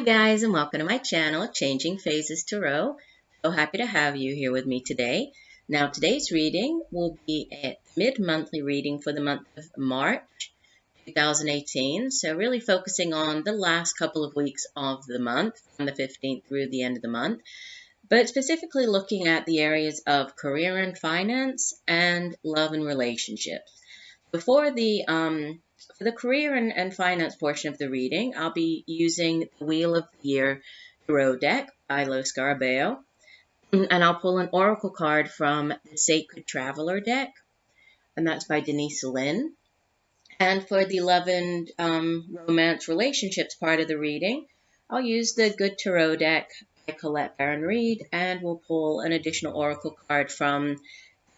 guys, and welcome to my channel, Changing Phases Tarot. So happy to have you here with me today. Now, today's reading will be a mid-monthly reading for the month of March 2018. So really focusing on the last couple of weeks of the month, from the 15th through the end of the month, but specifically looking at the areas of career and finance and love and relationships. For the career and finance portion of the reading, I'll be using the Wheel of the Year Tarot deck by Scarabeo, and I'll pull an oracle card from the Sacred Traveler deck, and that's by Denise Lynn. And for the love and romance relationships part of the reading, I'll use the Good Tarot deck by Colette Baron-Reid, and we'll pull an additional oracle card from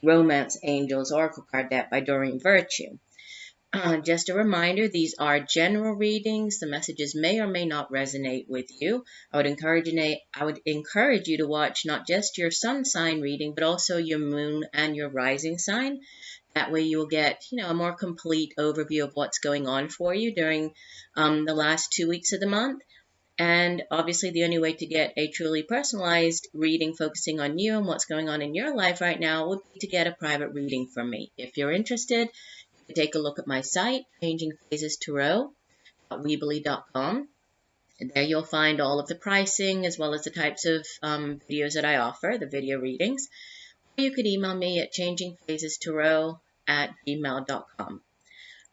Romance Angels Oracle card deck by Doreen Virtue. Just a reminder, these are general readings. The messages may or may not resonate with you. I would encourage you to watch not just your sun sign reading, but also your moon and your rising sign. That way you will get, a more complete overview of what's going on for you during the last 2 weeks of the month. And obviously the only way to get a truly personalized reading focusing on you and what's going on in your life right now would be to get a private reading from me. If you're interested, take a look at my site, changingphasestarot.weebly.com. And there you'll find all of the pricing as well as the types of videos that I offer, the video readings. Or you could email me at changingphasestarot@gmail.com.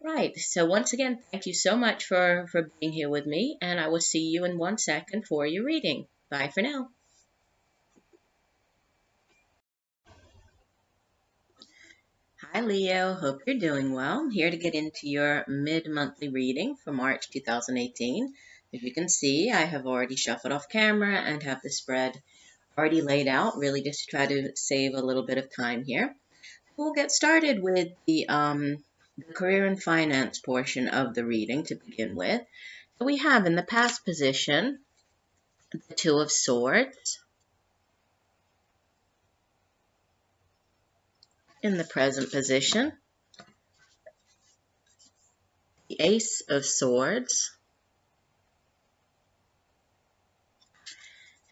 Right, so once again, thank you so much for being here with me, and I will see you in 1 second for your reading. Bye for now. Hi Leo, hope you're doing well. I'm here to get into your mid-monthly reading for March 2018. As you can see, I have already shuffled off camera and have the spread already laid out, really just to try to save a little bit of time here. We'll get started with the career and finance portion of the reading to begin with. So we have in the past position, the Two of Swords. In the present position, the Ace of Swords,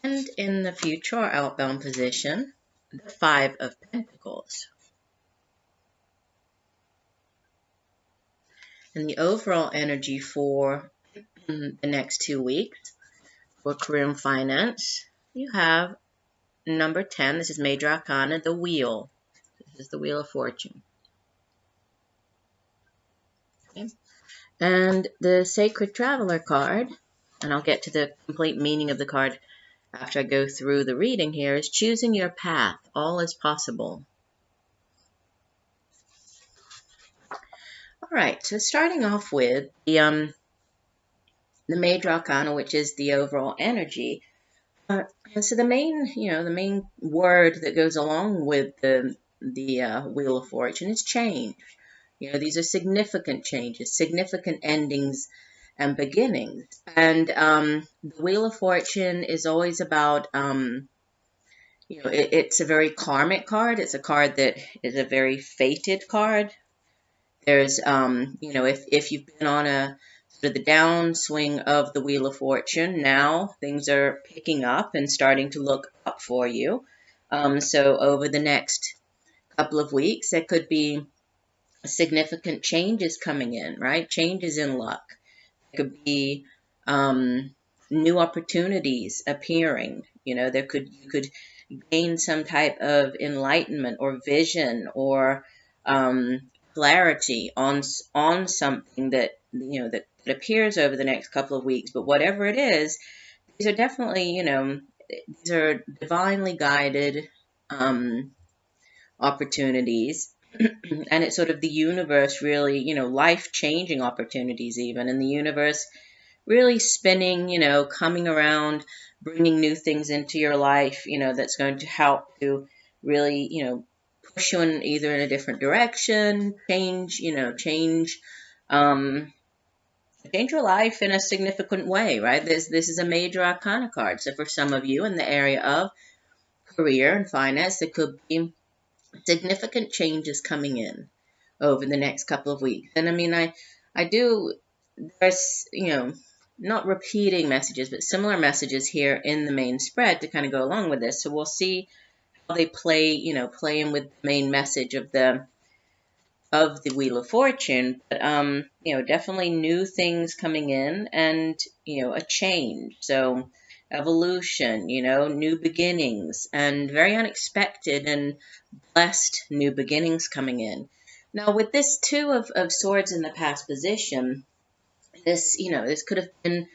and in the future or outbound position, the Five of Pentacles. And the overall energy for the next 2 weeks for career and finance, you have number 10, this is Major Arcana, the Wheel. This is the Wheel of Fortune. Okay. And the Sacred Traveler card, and I'll get to the complete meaning of the card after I go through the reading here, is choosing your path. All is possible. All right, so starting off with the Major Arcana, which is the overall energy. So the main word that goes along with the Wheel of Fortune is change. These are significant changes, significant endings and beginnings. And the Wheel of Fortune is always about, it's a very karmic card. It's a card that is a very fated card. There's, if you've been on a sort of the downswing of the Wheel of Fortune, now things are picking up and starting to look up for you. So over the next couple of weeks, there could be significant changes coming in, right? Changes in luck. There could be new opportunities appearing. You could gain some type of enlightenment or vision or clarity on something that that appears over the next couple of weeks. But whatever it is, these are definitely these are divinely guided opportunities, and it's sort of the universe really, life-changing opportunities even, and the universe really spinning, coming around, bringing new things into your life, that's going to help to really, push you in either in a different direction, change your life in a significant way, right? This is a Major Arcana card. So for some of you in the area of career and finance, there could be significant changes coming in over the next couple of weeks. And I mean, there's, not repeating messages, but similar messages here in the main spread to kind of go along with this. So we'll see how they play, play in with the main message of the Wheel of Fortune. But definitely new things coming in, and a change. So evolution, new beginnings, and very unexpected and blessed new beginnings coming in. Now, with this Two of Swords in the past position, this could have been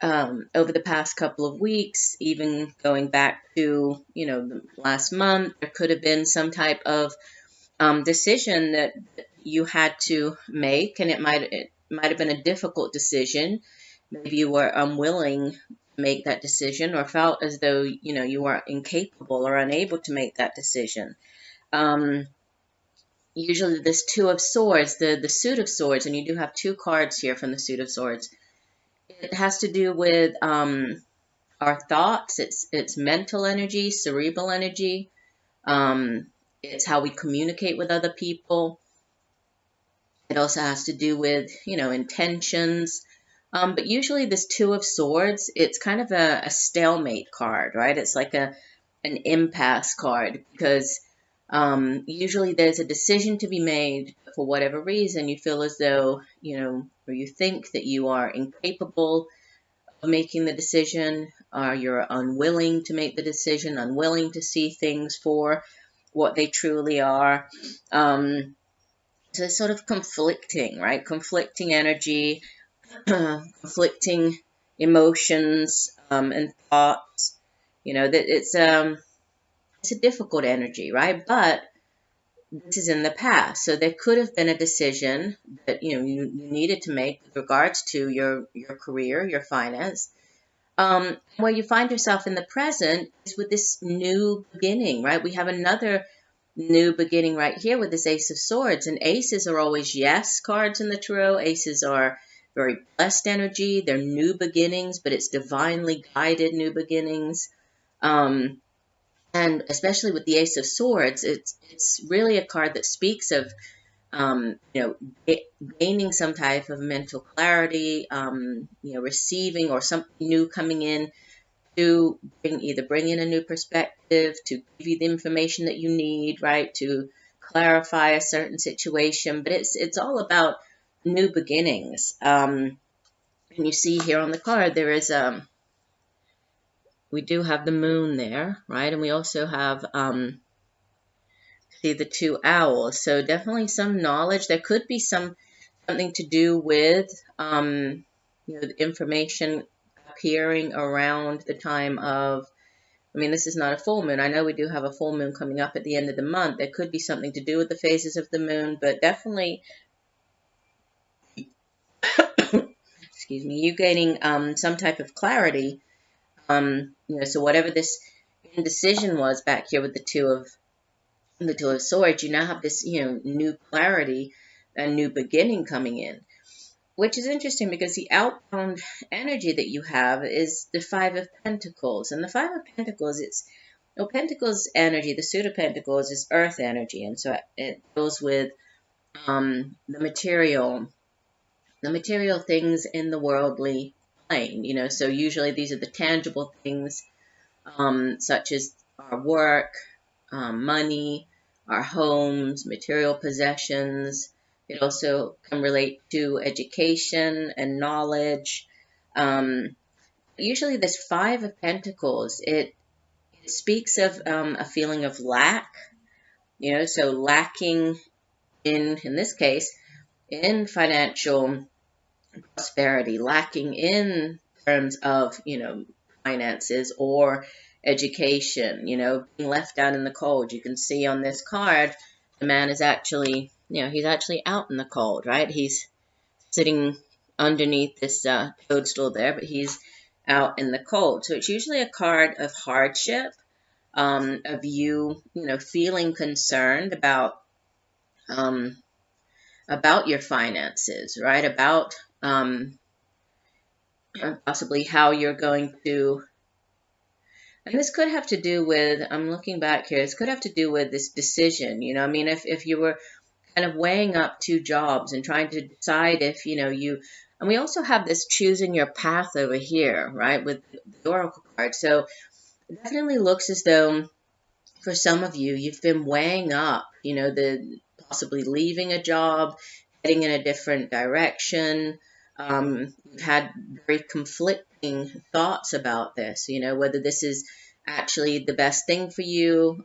over the past couple of weeks, even going back to, the last month. There could have been some type of decision that you had to make, and it might have been a difficult decision. Maybe you were unwilling to make that decision, or felt as though, you were incapable or unable to make that decision. Usually this Two of Swords, the Suit of Swords, and you do have two cards here from the Suit of Swords. It has to do with our thoughts. It's mental energy, cerebral energy. It's how we communicate with other people. It also has to do with, intentions. But usually this Two of Swords, it's kind of a stalemate card, right? It's like an impasse card, because usually there's a decision to be made. For whatever reason, you feel as though, or you think that you are incapable of making the decision, or you're unwilling to make the decision, unwilling to see things for what they truly are. So it's sort of conflicting, right? Conflicting energy, conflicting emotions, and thoughts. That it's a difficult energy, right? But this is in the past, so there could have been a decision that you needed to make with regards to your career, your finance. Where you find yourself in the present is with this new beginning, right? We have another new beginning right here with this Ace of Swords, and aces are always yes cards in the tarot. Aces are very blessed energy. They're new beginnings, but it's divinely guided new beginnings. And especially with the Ace of Swords, it's really a card that speaks of, gaining some type of mental clarity, receiving or something new coming in to bring in a new perspective, to give you the information that you need, right, to clarify a certain situation. But it's all about new beginnings. And you see here on the card, there is we do have the moon there, right? And we also have, see the two owls. So definitely some knowledge. There could be something to do with, the information appearing around the time of, this is not a full moon. I know we do have a full moon coming up at the end of the month. There could be something to do with the phases of the moon, but definitely, excuse me, you gaining some type of clarity. So whatever this indecision was back here with the Two of Swords, you now have this, new clarity, a new beginning coming in, which is interesting because the outbound energy that you have is the Five of Pentacles. And the Five of Pentacles, Pentacles energy, the Suit of Pentacles is earth energy. And so it goes with the material things in the worldly plane, so usually these are the tangible things, such as our work, money, our homes, material possessions. It also can relate to education and knowledge. Usually this Five of Pentacles, it speaks of a feeling of lack, so lacking in this case, in financial prosperity, lacking in terms of, finances or education, being left out in the cold. You can see on this card, the man is actually, he's actually out in the cold, right? He's sitting underneath this toadstool there, but he's out in the cold. So it's usually a card of hardship, of you, feeling concerned about your finances, right? About possibly how you're going to, and this could have to do with, I'm looking back here, this could have to do with this decision, if you were kind of weighing up two jobs and trying to decide if, you And we also have this choosing your path over here, right, with the Oracle card. So it definitely looks as though for some of you, you've been weighing up, the possibly leaving a job, heading in a different direction. You've had very conflicting thoughts about this, whether this is actually the best thing for you,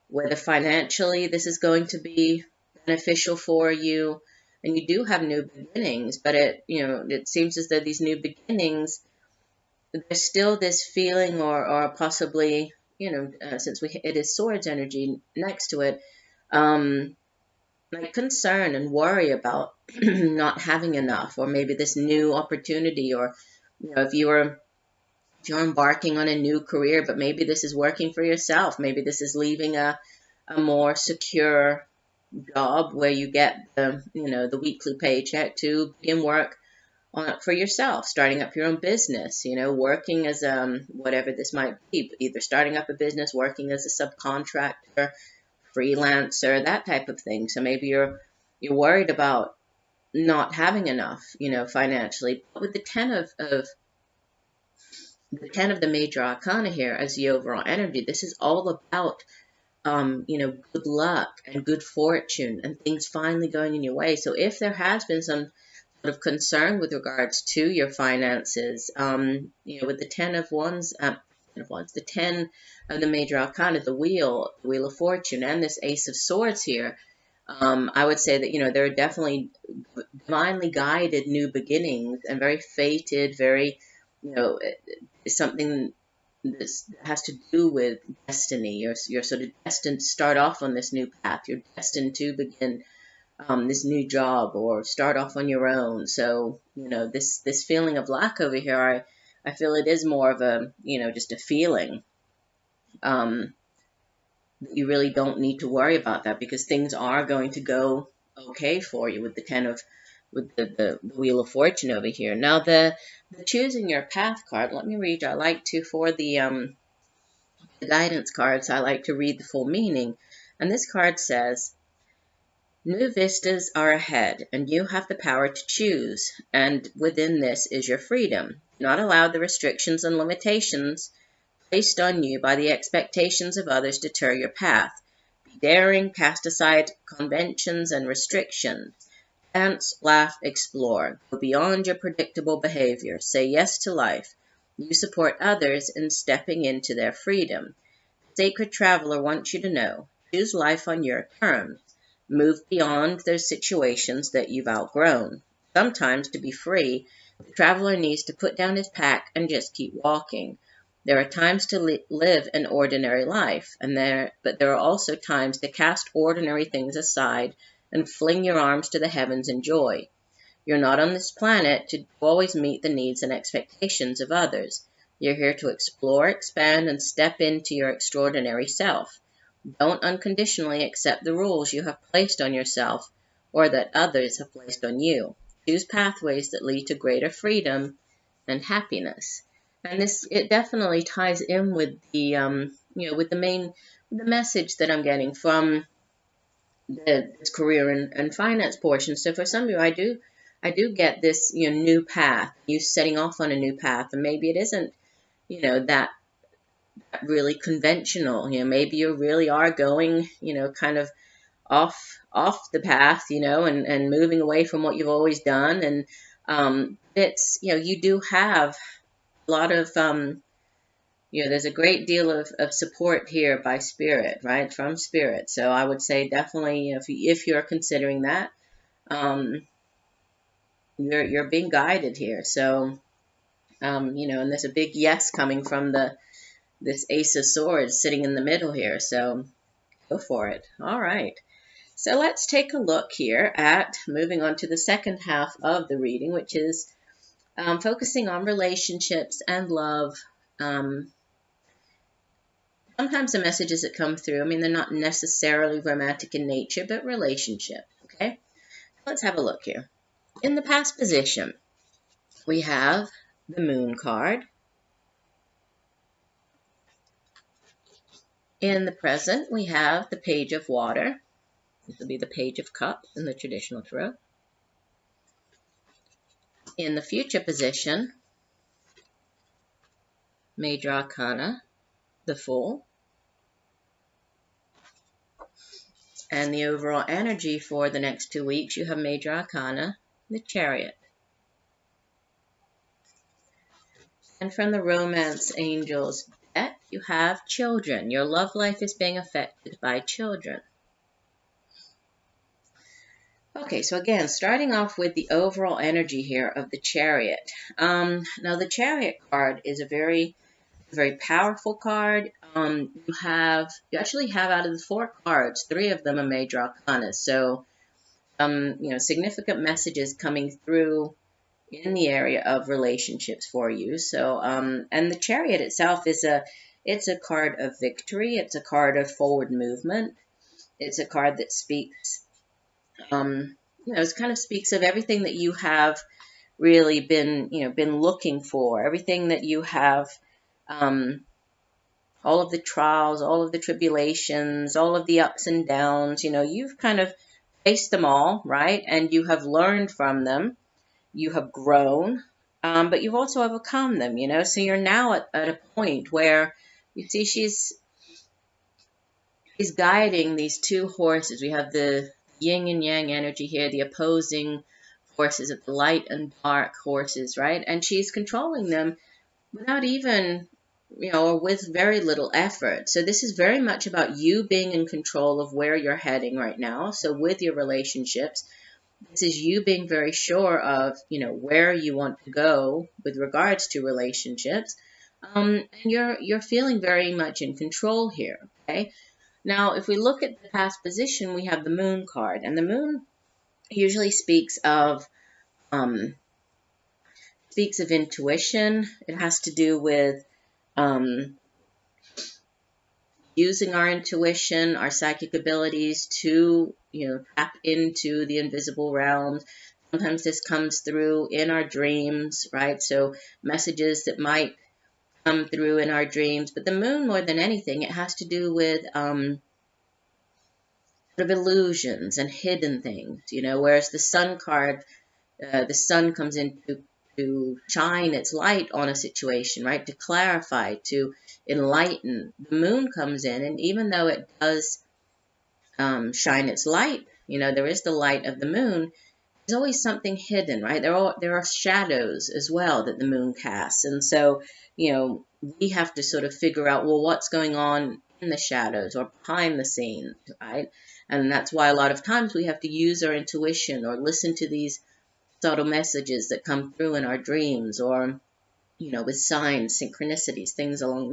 whether financially this is going to be beneficial for you. And you do have new beginnings, but it seems as though these new beginnings, there's still this feeling or possibly, since it is swords energy next to it, like concern and worry about not having enough, or maybe this new opportunity, or, if you're embarking on a new career, but maybe this is working for yourself. Maybe this is leaving a more secure job where you get the weekly paycheck to begin work for yourself, starting up your own business, working as whatever this might be, either starting up a business, working as a subcontractor, freelancer, that type of thing. So maybe you're worried about not having enough, financially. But with the ten of the major arcana here as the overall energy, this is all about good luck and good fortune and things finally going in your way. So if there has been some sort of concern with regards to your finances, with the the 10 of the major arcana, the wheel of fortune, and this ace of swords here, I would say that, there are definitely divinely guided new beginnings and very fated, very, something this has to do with destiny. You're sort of destined to start off on this new path. You're destined to begin this new job or start off on your own. So, this feeling of lack over here, I feel it is more of a, just a feeling. You really don't need to worry about that, because things are going to go okay for you with the Wheel of Fortune over here. Now, the choosing your path card, let me read you. I like to, for the guidance cards, I like to read the full meaning. And this card says, new vistas are ahead, and you have the power to choose, and within this is your freedom. Do not allow the restrictions and limitations placed on you by the expectations of others deter your path. Be daring, cast aside conventions and restrictions. Dance, laugh, explore. Go beyond your predictable behavior. Say yes to life. You support others in stepping into their freedom. The sacred traveler wants you to know. Choose life on your terms. Move beyond those situations that you've outgrown. Sometimes, to be free, the traveler needs to put down his pack and just keep walking. There are times to live an ordinary life, but there are also times to cast ordinary things aside and fling your arms to the heavens in joy. You're not on this planet to always meet the needs and expectations of others. You're here to explore, expand, and step into your extraordinary self. Don't unconditionally accept the rules you have placed on yourself or that others have placed on you. Choose pathways that lead to greater freedom and happiness. And it definitely ties in with with the message that I'm getting from this career and finance portion. So for some of you, I do get this, new path, you setting off on a new path, and maybe it isn't, that really conventional. Maybe you really are going, kind of off the path, and moving away from what you've always done. And it's, you do have a lot of, there's a great deal of support here by spirit, right? From spirit. So I would say definitely, if you're considering that, you're being guided here. So, and there's a big yes coming from this Ace of Swords sitting in the middle here. So go for it. All right. So let's take a look here at moving on to the second half of the reading, which is focusing on relationships and love. Sometimes the messages that come through, they're not necessarily romantic in nature, but relationship. Okay, let's have a look here. In the past position, we have the Moon card. In the present, we have the Page of Water. This will be the Page of Cups in the traditional tarot. In the future position, Major Arcana, the Fool. And the overall energy for the next 2 weeks, you have Major Arcana, the Chariot. And from the Romance Angels deck, you have children. Your love life is being affected by children. Okay, so again, starting off with the overall energy here of the Chariot. Now, the Chariot card is a very powerful card. You actually have out of the 4 cards, 3 of them are Major Arcana. So, significant messages coming through in the area of relationships for you. So, and the Chariot itself it's a card of victory. It's a card of forward movement. It's a card that speaks, it kind of speaks of everything that you have really been looking for, everything that you have, all of the trials, all of the tribulations, all of the ups and downs, you've kind of faced them all, right? And you have learned from them. You have grown, but you've also overcome them, So you're now at a point where you see she's guiding these 2 horses. We have the yin and yang energy here, the opposing forces of the light and dark horses, right? And she's controlling them without even, or with very little effort. So this is very much about you being in control of where you're heading right now. So with your relationships, this is you being very sure of, where you want to go with regards to relationships. And you're feeling very much in control here, okay? Now, if we look at the past position, we have the Moon card. And the Moon usually speaks of intuition. It has to do with using our intuition, our psychic abilities to, tap into the invisible realms. Sometimes this comes through in our dreams, right? So messages that might come through in our dreams. But the Moon, more than anything, it has to do with sort of illusions and hidden things, whereas the Sun card, the Sun comes in to shine its light on a situation, right? To clarify, to enlighten. The Moon comes in, and even though it does shine its light, there is the light of the Moon, there's always something hidden, right? There are shadows as well that the Moon casts. And so, we have to sort of figure out, well, what's going on in the shadows or behind the scenes, right? And that's why a lot of times we have to use our intuition or listen to these subtle messages that come through in our dreams, or, with signs, synchronicities, things along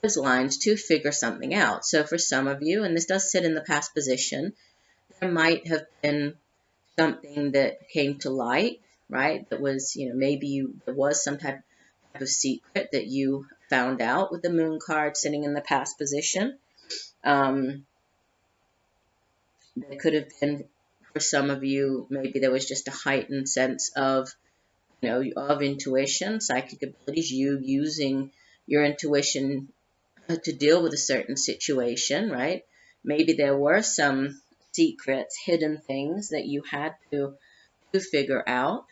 those lines to figure something out. So for some of you, and this does sit in the past position, there might have been something that came to light, right? That was, maybe there was some type of secret that you found out with the Moon card sitting in the past position. There could have been, for some of you, maybe there was just a heightened sense of, of intuition, psychic abilities, you using your intuition to deal with a certain situation, right? Maybe there were some secrets, hidden things that you had to figure out.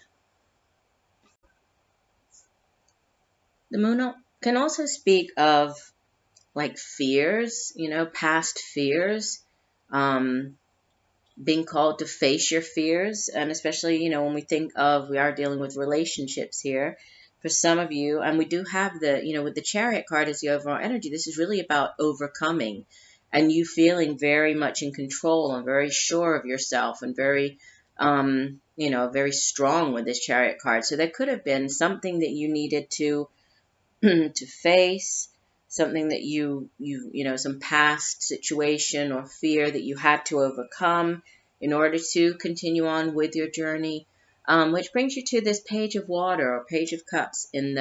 The Moon can also speak of like fears, past fears, being called to face your fears. And especially, when we think of, we are dealing with relationships here. For some of you, and we do have the, with the Chariot card as the overall energy, this is really about overcoming and you feeling very much in control and very sure of yourself and very, very strong with this Chariot card. So there could have been something that you needed to face, something that you some past situation or fear that you had to overcome in order to continue on with your journey, which brings you to this Page of Water or Page of Cups in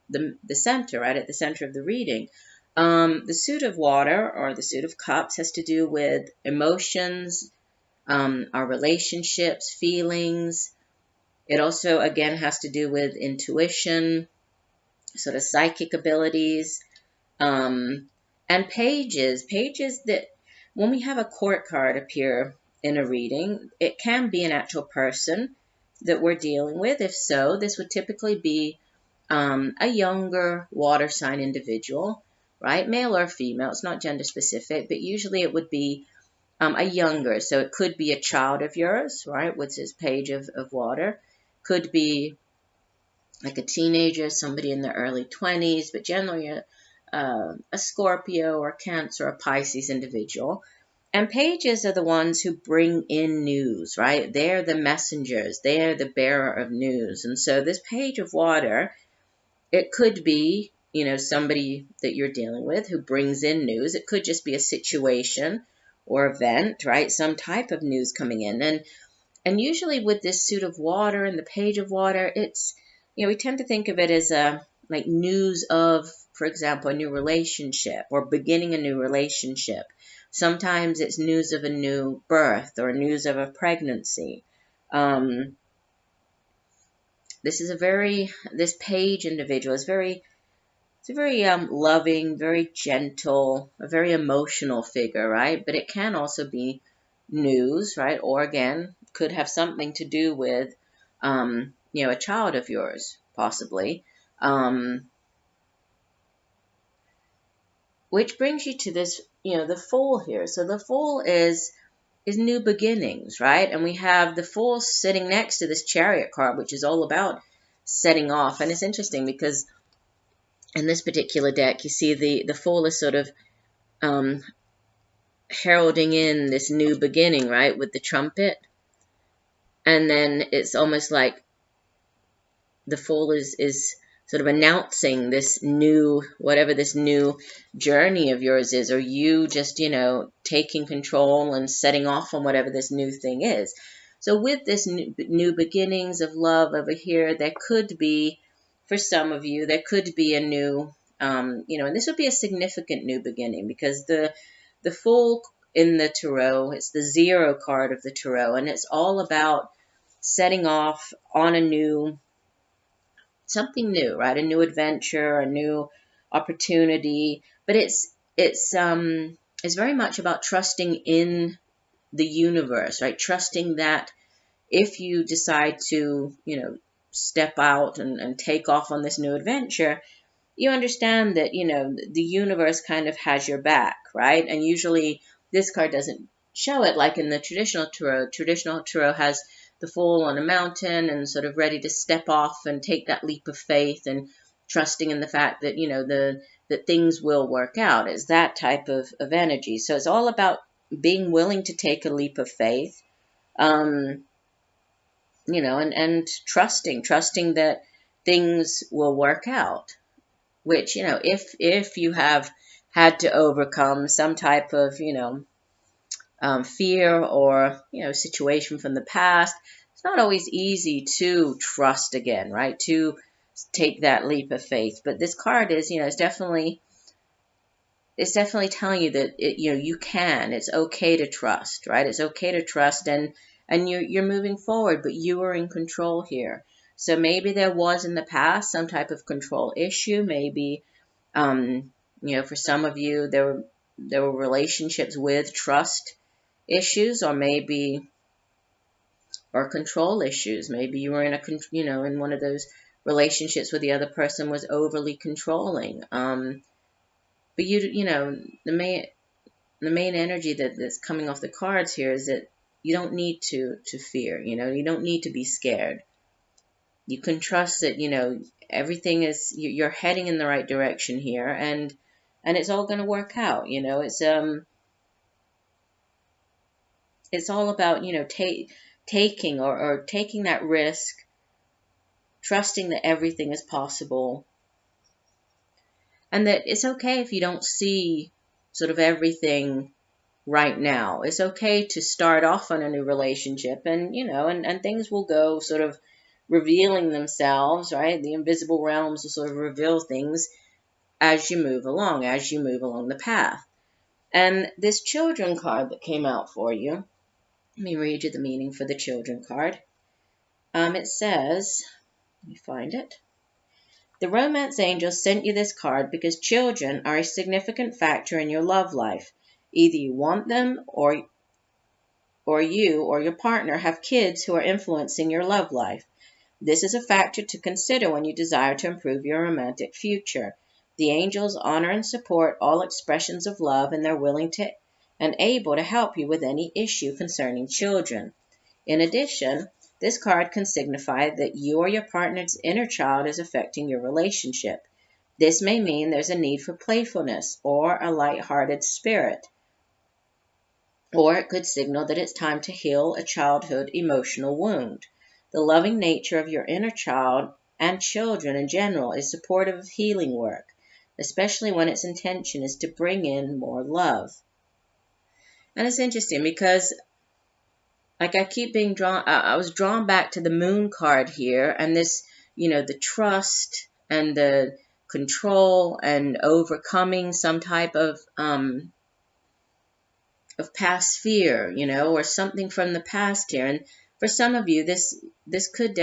the center, right at the center of the reading. The Suit of Water or the Suit of Cups has to do with emotions, our relationships, feelings. It also, again, has to do with intuition, sort of psychic abilities, and pages that when we have a court card appear in a reading, it can be an actual person that we're dealing with? If so, this would typically be a younger water sign individual, right? Male or female. It's not gender specific, but usually it would be a younger. So it could be a child of yours, right, with this page of water. Could be like a teenager, somebody in their early 20s, but generally a Scorpio or Cancer or Pisces individual. And pages are the ones who bring in news, right? They're the messengers. They're the bearer of news. And so this page of water, it could be, somebody that you're dealing with who brings in news. It could just be a situation or event, right? Some type of news coming in. And usually with this suit of water and the page of water, it's, we tend to think of it as like news of, for example, a new relationship or beginning a new relationship. Sometimes it's news of a new birth or news of a pregnancy. This page individual is it's a very loving, very gentle, a very emotional figure, right? But it can also be news, right? Or again, could have something to do with, a child of yours, possibly. Which brings you to this, the Fool here. So the Fool is new beginnings, right? And we have the Fool sitting next to this Chariot card, which is all about setting off. And it's interesting because in this particular deck, you see the Fool is sort of heralding in this new beginning, right, with the trumpet. And then it's almost like the Fool is sort of announcing this new, whatever this new journey of yours is, or you just, taking control and setting off on whatever this new thing is. So with this new beginnings of love over here, there could be, for some of you, there could be a new, and this would be a significant new beginning because the Fool in the Tarot, it's the 0 card of the Tarot, and it's all about setting off on a new, something new, right? A new adventure, a new opportunity. But it's very much about trusting in the universe, right? Trusting that if you decide to, step out and take off on this new adventure, you understand that, the universe kind of has your back, right? And usually this card doesn't show it like in the traditional tarot. Traditional tarot has the Fool on a mountain and sort of ready to step off and take that leap of faith and trusting in the fact that, that things will work out. It's that type of energy. So it's all about being willing to take a leap of faith, and trusting that things will work out. Which, if you have had to overcome some type of, fear or, situation from the past, it's not always easy to trust again, right? To take that leap of faith. But this card is, it's definitely telling you that, you can. It's okay to trust, right? It's okay to trust and you're moving forward, but you are in control here. So maybe there was in the past some type of control issue. Maybe, for some of you, there were relationships with trust issues, or control issues. Maybe you were in in one of those relationships where the other person was overly controlling. But the main energy that's coming off the cards here is that you don't need to fear. You don't need to be scared. You can trust that, everything is, you're heading in the right direction here, and it's all going to work out. It's all about, taking or taking that risk, trusting that everything is possible, and that it's okay if you don't see sort of everything right now. It's okay to start off on a new relationship, and, and things will go sort of revealing themselves, right? The invisible realms will sort of reveal things as you move along the path. And this Children card that came out for you, let me read you the meaning for the Children card. It says, let me find it. The romance angel sent you this card because children are a significant factor in your love life. Either you want them or or you or your partner have kids who are influencing your love life. This is a factor to consider when you desire to improve your romantic future. The angels honor and support all expressions of love, and they're willing to and able to help you with any issue concerning children. In addition, this card can signify that you or your partner's inner child is affecting your relationship. This may mean there's a need for playfulness or a light-hearted spirit, or it could signal that it's time to heal a childhood emotional wound. The loving nature of your inner child and children in general is supportive of healing work, especially when its intention is to bring in more love. And it's interesting because like I keep being drawn, I was drawn back to the moon card here, and this, the trust and the control and overcoming some type of past fear, or something from the past here. And for some of you, this could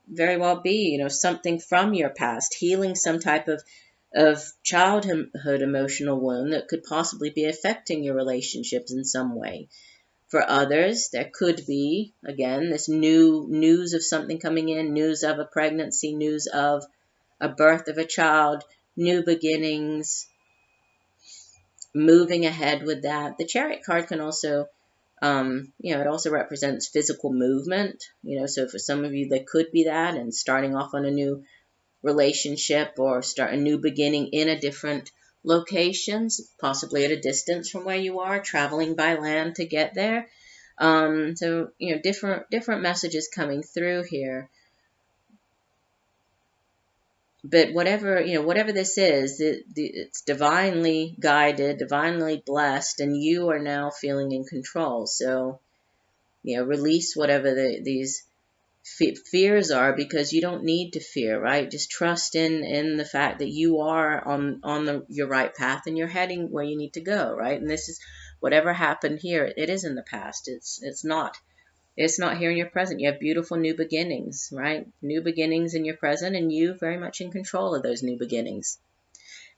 very well be, something from your past, healing some type of childhood emotional wound that could possibly be affecting your relationships in some way. For others, there could be, again, this new news of something coming in, news of a pregnancy, news of a birth of a child, new beginnings, moving ahead with that. The Chariot card can also, it also represents physical movement. So for some of you, there could be that, and starting off on a new relationship or start a new beginning in a different locations, possibly at a distance from where you are, traveling by land to get there. So different messages coming through here. But whatever this is, it's divinely guided, divinely blessed, and you are now feeling in control. So, release whatever these fears are, because you don't need to fear, right? Just trust in the fact that you are on your right path and you're heading where you need to go, right? And this is whatever happened here. It is in the past. It's not here in your present. You have beautiful new beginnings, right? New beginnings in your present, and you very much in control of those new beginnings.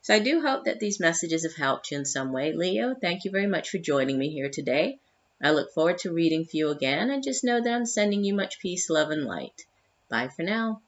So I do hope that these messages have helped you in some way. Leo, thank you very much for joining me here today. I look forward to reading for you again, and just know that I'm sending you much peace, love, and light. Bye for now.